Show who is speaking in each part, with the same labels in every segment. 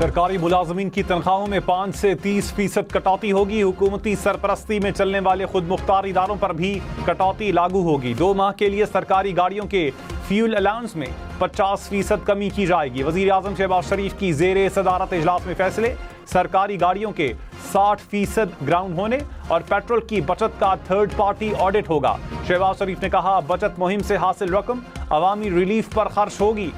Speaker 1: सरकारी मुलाजमीन की तनख्वाहों में 5 से 30% कटौती होगी। हुकूमती सरपरस्ती में चलने वाले खुद मुख्तार इदारों पर भी कटौती लागू होगी। 2 माह के लिए सरकारी गाड़ियों के फ्यूल अलाउंस में 50% कमी की जाएगी। वजीर आजम शहबाज शरीफ की जेर सदारत इजलास में फैसले। सरकारी गाड़ियों के 60% ग्राउंड होने और पेट्रोल की बचत का थर्ड पार्टी ऑडिट होगा। शहबाज शरीफ ने कहा, बचत मुहिम से हासिल रकम अवामी रिलीफ पर खर्च होगी।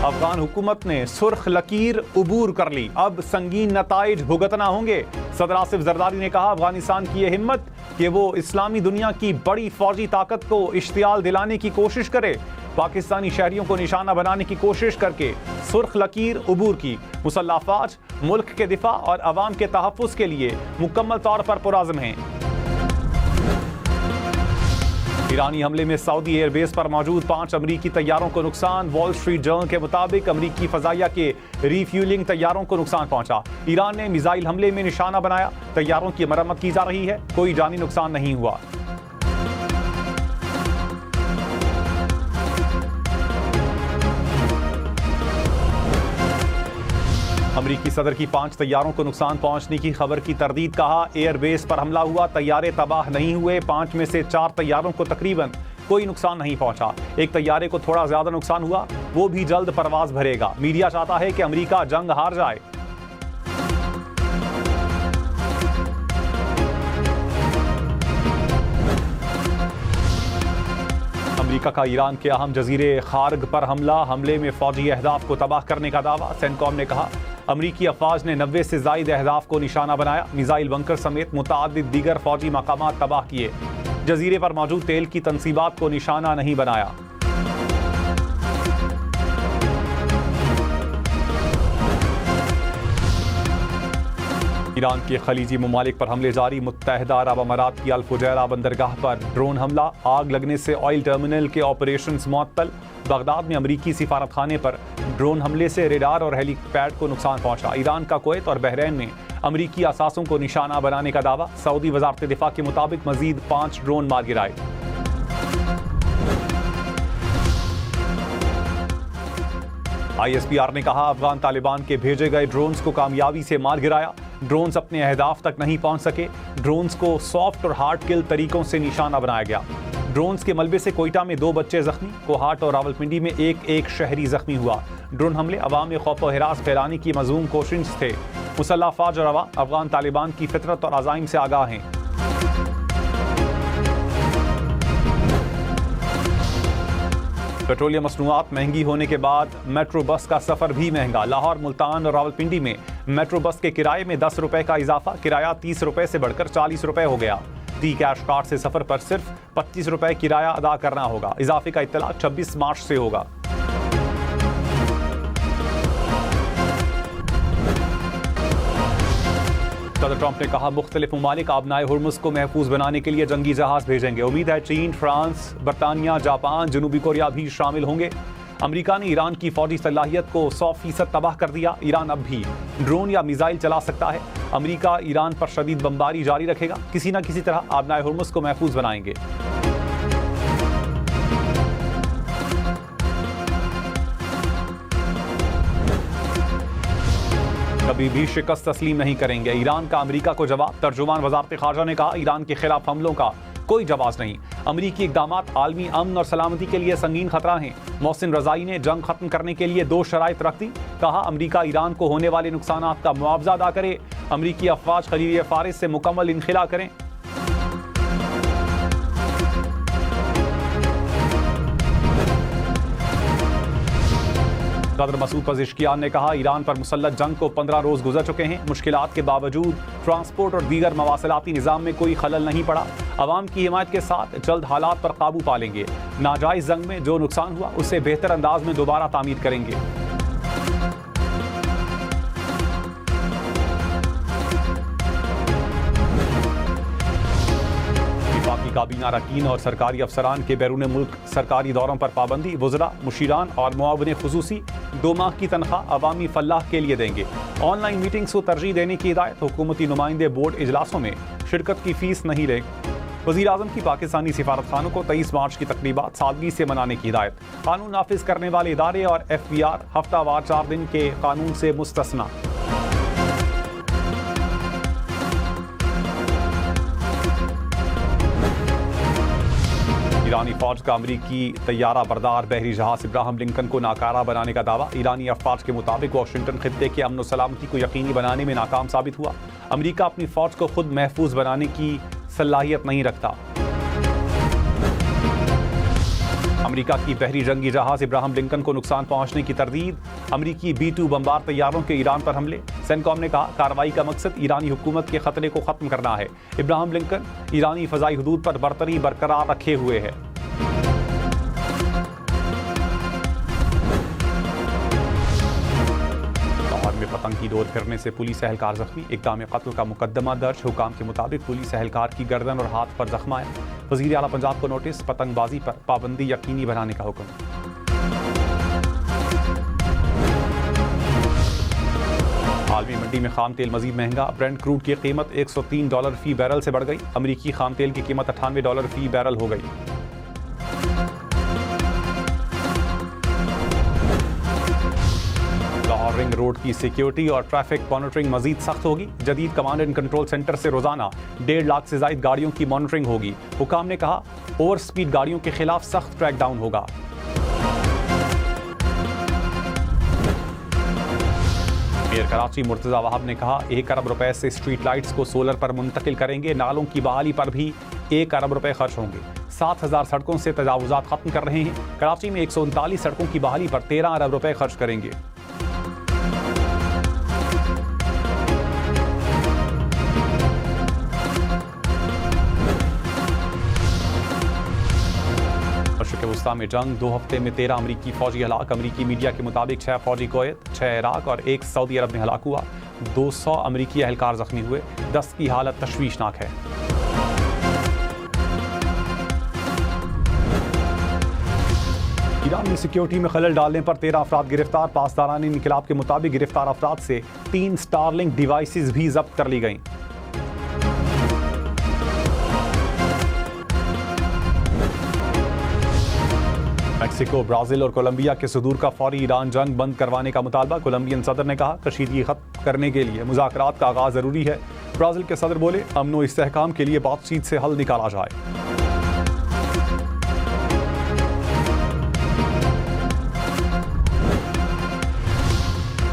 Speaker 1: अफगान हुकूमत ने सुर्ख लकीर उबूर कर ली, अब संगीन नताइज भुगतना होंगे। सदर आसिफ जरदारी ने कहा, अफगानिस्तान की यह हिम्मत कि वो इस्लामी दुनिया की बड़ी फौजी ताकत को इश्तियाल दिलाने की कोशिश करे, पाकिस्तानी शहरियों को निशाना बनाने की कोशिश करके सुर्ख लकीर उबूर की। मुसल्लह अफवाज मुल्क के दिफा और अवाम के तहफ़्फ़ुज़ के लिए मुकम्मल तौर पर पुरअज़्म हैं। ईरानी हमले में सऊदी एयरबेस पर मौजूद 5 अमरीकी तैयारों को नुकसान। वॉल स्ट्रीट जर्नल के मुताबिक अमरीकी फजाइया के रीफ्यूलिंग तैयारों को नुकसान पहुंचा। ईरान ने मिसाइल हमले में निशाना बनाया। तैयारों की मरम्मत की जा रही है, कोई जानी नुकसान नहीं हुआ। अमरीकी सदर की 5 तैयारों को नुकसान पहुंचने की खबर की तरदीद। कहा, एयरबेस पर हमला हुआ, तैयारे तबाह नहीं हुए। 5 में से 4 तैयारों को तकरीबन कोई नुकसान नहीं पहुंचा। एक तैयारे को थोड़ा ज्यादा नुकसान हुआ, वो भी जल्द परवाज भरेगा। मीडिया चाहता है कि अमरीका जंग हार जाए। अमेरिका का ईरान के अहम जजीरे खार्ग पर हमले में फौजी अहदाफ को तबाह करने का दावा। सेंटकॉम ने कहा, अमरीकी अफवाज ने 90 से जायद अहदाफ को निशाना बनाया। मिसाइल बंकर समेत मुतादिद दीगर फौजी मकामात तबाह किए। जजीरे पर मौजूद तेल की तनसीबात को निशाना नहीं बनाया। ईरान के खलीजी ममालिक पर हमले जारी। मुत्तहदा अरब अमारात की अल फुजैरा बंदरगाह पर ड्रोन हमला। आग लगने से ऑयल टर्मिनल के ऑपरेशंस मुअत्तल। बगदाद में अमरीकी सिफारतखाने पर ड्रोन हमले से रेडार और हेलीपैड को नुकसान पहुंचा। ईरान का कुवैत और बहरीन में अमरीकी असासों को निशाना बनाने का दावा। सऊदी वजारत दिफा के मुताबिक मजीद 5 ड्रोन मार गिराए। ISPR ने कहा, अफगान तालिबान के भेजे गए ड्रोन्स को कामयाबी से मार गिराया। ड्रोन्स अपने अहदाफ तक नहीं पहुंच सके। ड्रोन्स को सॉफ्ट और हार्ड किल तरीकों से निशाना बनाया गया। ड्रोन्स के मलबे से कोयटा में 2 बच्चे जख्मी। कोहाट और रावलपिंडी में एक शहरी जख्मी हुआ। ड्रोन हमले अवाम में खौफ और हिरास फैलाने की मज़मूम कोशिश थे। मुसल्लह अफवाज और अफगान तालिबान की फितरत और अज़ाइम से आगाह हैं। पेट्रोलियम मसनूआत महंगी होने के बाद मेट्रो बस का सफर भी महंगा। लाहौर, मुल्तान और रावलपिंडी में मेट्रो बस के किराए में 10 रुपए का इजाफा। किराया 30 रुपए से बढ़कर 40 रुपए हो गया। टी कैश कार्ड से सफर पर सिर्फ 25 रुपए किराया अदा करना होगा। इजाफे का इत्तला 26 मार्च से होगा। सदर ट्रंप ने कहा, मुख्तलिफ ममालिक आबनाए हुर्मुज़ को महफूज बनाने के लिए जंगी जहाज भेजेंगे। उम्मीद है चीन, फ्रांस, बरतानिया, जापान, जनूबी कोरिया भी शामिल होंगे। अमेरिका ने ईरान की फौजी सलाहियत को 100% तबाह कर दिया। ईरान अब भी ड्रोन या मिसाइल चला सकता है। अमेरिका ईरान पर शदीद बमबारी जारी रखेगा। किसी न किसी तरह आबनाए हुर्मुज़ को महफूज बनाएंगे। कभी भी शिकस्त तस्लीम नहीं करेंगे। ईरान का अमेरिका को जवाब। तर्जुमान वजारत खारजा ने कहा, ईरान के खिलाफ हमलों का कोई जवाब नहीं। अमरीकी इक़दामात आलमी अमन और सलामती के लिए संगीन खतरा हैं। मोहसिन रज़ाई ने जंग खत्म करने के लिए 2 शराइत रख दी। कहा, अमरीका ईरान को होने वाले नुकसानात का मुआवजा अदा करे। अमरीकी अफवाज खलीज फारिस से मुकम्मल इनखिला करें। सदर मसूद पज़ेश्कियान ने कहा, ईरान पर मुसल्लत जंग को 15 रोज गुजर चुके हैं। मुश्किलात के बावजूद ट्रांसपोर्ट और दीगर मवासलाती निज़ाम में कोई खलल नहीं पड़ा। अवाम की हिमायत के साथ जल्द हालात पर काबू पा लेंगे। नाजायज़ जंग में जो नुकसान हुआ उससे बेहतर अंदाज में दोबारा तामीर करेंगे। काबीना अरकान और सरकारी अफसरान के बैरून मुल्क सरकारी दौरों पर पाबंदी। वज़रा, मुशीरान और मुआविन खुसूसी 2 माह की तनख्वाह अवामी फलाह के लिए देंगे। ऑनलाइन मीटिंग्स को तरजीह देने की हिदायत। हुकूमती नुमाइंदे बोर्ड इजलासों में शिरकत की फीस नहीं लेंगे। वज़ीर आज़म की पाकिस्तानी सिफारत खानों को 23 मार्च की तकरीबात सादगी से मनाने की हिदायत। कानून नाफिज करने वाले इदारे और FBR हफ्तावार 4 दिन के कानून से मुस्तस्ना। ईरानी फौज का अमरीकी तैयारा बरदार बहरी जहाज इब्राहिम लिंकन को नाकारा बनाने का दावा। ईरानी अफवाज के मुताबिक वाशिंगटन खित्ते के अमन सलामती को यकीनी बनाने में नाकाम साबित हुआ। अमरीका अपनी फौज को खुद महफूज बनाने की सलाहियत नहीं रखता। अमरीका की बहरी जंगी जहाज इब्राहिम लिंकन को नुकसान पहुंचने की तरदीद। अमरीकी B-2 बमबार तैयारों के ईरान पर हमले। सेंटकॉम ने कहा कार्रवाई का मकसद ईरानी हुकूमत के खतरे को खत्म करना है। इब्राहिम लिंकन ईरानी फजाई हदूद पर बरतरी बरकरार रखे हुए है। लाहौर में पतंग की डोर फिरने से पुलिस एहलकार जख्मी। इक़दाम कत्ल का मुकदमा दर्ज। हुकाम के मुताबिक पुलिस एहलकार की गर्दन और हाथ पर जख्म आया। वज़ीर आला पंजाब को नोटिस। पतंगबाजी पर पाबंदी यकीनी बनाने का हुक्म। आलमी मंडी में खाम तेल मजीद महंगा। ब्रेंट क्रूड की कीमत $103 फी बैरल से बढ़ गई। अमरीकी खाम तेल की कीमत $98 फी बैरल हो गई। लाहौर रिंग रोड की सिक्योरिटी और ट्रैफिक मॉनिटरिंग मजीद सख्त होगी। जदीद कमांड एंड कंट्रोल सेंटर से रोजाना 1.5 लाख से ज्यादा गाड़ियों की मॉनिटरिंग होगी। हुकाम ने कहा ओवर स्पीड गाड़ियों के खिलाफ सख्त क्रैकडाउन होगा। मेयर कराची मुर्तजा वहाब ने कहा 1 अरब रुपए से स्ट्रीट लाइट्स को सोलर पर मुंतकिल करेंगे। नालों की बहाली पर भी 1 अरब रुपए खर्च होंगे। 7,000 सड़कों से तजावुजात खत्म कर रहे हैं। कराची में 139 सड़कों की बहाली पर 13 अरब रुपए खर्च करेंगे। मशरिक़ वस्ता में जंग। 2 हफ्ते में 13 अमरीकी फौजी हलाक। अमरीकी मीडिया के मुताबिक 6 फौजी कुवैत, 6 इराक और 1 सऊदी अरब में हलाक हुआ। 200 अमरीकी एहलकार जख्मी हुए। 10 की हालत तशवीशनाक है। ईरान में सिक्योरिटी में खलल डालने पर 13 अफराद गिरफ्तार। पासदारान इनकलाब के मुताबिक गिरफ्तार अफराद से 3 स्टारलिंक डिवाइसेस भी जब्त कर ली गईं। मैक्सिको, ब्राजील और कोलंबिया के सदूर का फौरी ईरान जंग बंद करवाने का मुतालबा। कोलंबियन सदर ने कहा कशीदगी खत्म करने के लिए मुज़ाकरात का आगाज जरूरी है। ब्राजील के सदर बोले अमन व इस्तेहकाम के लिए बातचीत से हल निकाला जाए।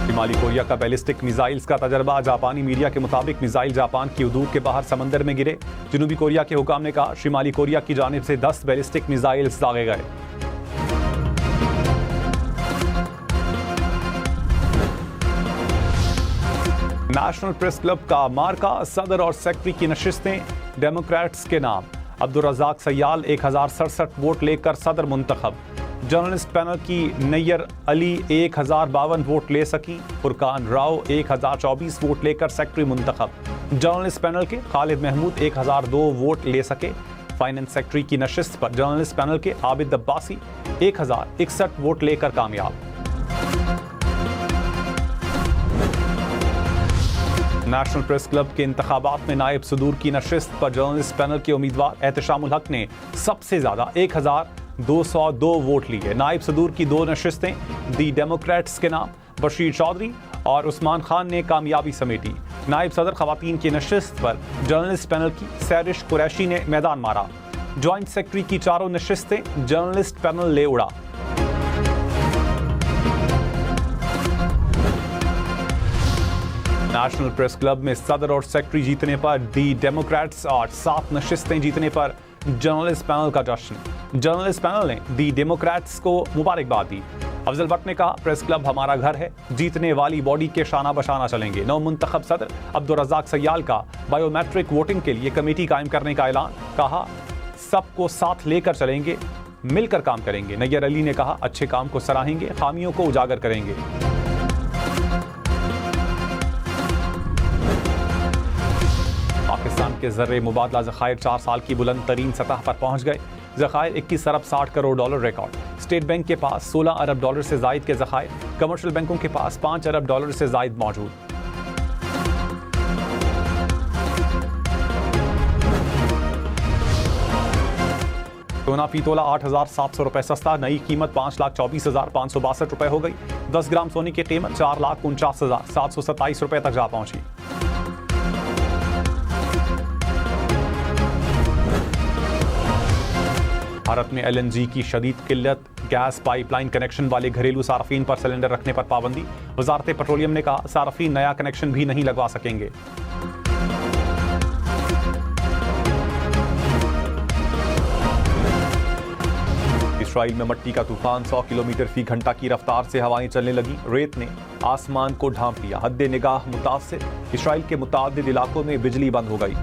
Speaker 1: शिमाली कोरिया का बैलिस्टिक मिसाइल्स का तजर्बा। जापानी मीडिया के मुताबिक मिसाइल जापान की हदूद के बाहर समंदर में गिरे। जनूबी कोरिया के हुकाम ने कहा शिमाली कोरिया की जानिब से 10 बैलिस्टिक मिसाइल्स दागे गए। नेशनल प्रेस क्लब का मार्का। सदर और सेक्रेटरी की नशिस्तें डेमोक्रेट्स के नाम। अब्दुल रज़ाक सयाल 1067 वोट लेकर सदर मुंतखब। जर्नलिस्ट पैनल की नैयर अली 1052 वोट ले सकी। फुरकान राव 1024 वोट लेकर सेक्रेटरी मुंतखब। जर्नलिस्ट पैनल के खालिद महमूद 1002 वोट ले सके। फाइनेंस सेक्रेटरी की नशिस्त पर जर्नलिस्ट पैनल के आबिद अब्बासी 1061 वोट लेकर कामयाब। नेशनल प्रेस क्लब के इंतखाबात में नायब सदूर की नशिस्त पर जर्नलिस्ट पैनल के उम्मीदवार एहतशामुल हक ने सबसे ज्यादा 1202 वोट लिए। नायब सदूर की 2 नशिस्तें दी डेमोक्रेट्स के नाम बशीर चौधरी और उस्मान खान ने कामयाबी समेटी। नायब सदर खवातीन की नशिस्त पर जर्नलिस्ट पैनल की सैरिश कुरैशी ने मैदान मारा। ज्वाइंट सेक्रेटरी की 4 नशिस्तें जर्नलिस्ट पैनल ले उड़ा। नेशनल प्रेस क्लब में सदर और सेक्रेटरी जीतने पर दी डेमोक्रेट्स और 7 नशिस्तें जीतने पर जर्नलिस्ट पैनल का जश्न। जर्नलिस्ट पैनल ने दी डेमोक्रेट्स को मुबारकबाद दी। अफजल भट्ट ने कहा प्रेस क्लब हमारा घर है, जीतने वाली बॉडी के शाना बशाना चलेंगे। नौ मुंतखब सदर अब्दुल रज़ाक सयाल का बायोमेट्रिक वोटिंग के लिए कमेटी कायम करने का ऐलान। कहा सबको साथ लेकर चलेंगे, मिलकर काम करेंगे। नैयर अली ने कहा अच्छे काम को सराहेंगे, खामियों को उजागर करेंगे। पाकिस्तान के ज़र्रे मुबादला ज़खायर 4 साल की बुलंद तरीन सतह पर पहुंच गए। ज़खायर 21 अरब 60 crore dollar record. State bank के पास 16 अरब डॉलर से जायद के ज़खायर। कमर्शियल बैंकों के पास 5 अरब डॉलर से जायद मौजूद। सोना फी तोला 8,700 रुपए सस्ता, नई कीमत 5,24,562 रुपए हो गई। 10 ग्राम सोने की कीमत 4,49,727 रुपए तक जा पहुंची। भारत में LNG की शदीद किल्लत, गैस पाइपलाइन कनेक्शन वाले घरेलू सार्फिन पर सिलेंडर रखने पर पाबंदी। वजारत पेट्रोलियम ने कहा सार्फिन नया कनेक्शन भी नहीं लगवा सकेंगे। इस्राइल में मट्टी का तूफान, 100 किलोमीटर फी घंटा की रफ्तार से हवाएं चलने लगी। रेत ने आसमान को ढांप लिया, हद्दे निगाह मुतासिर। इस्राइल के मुतादिद इलाकों में बिजली बंद हो गई।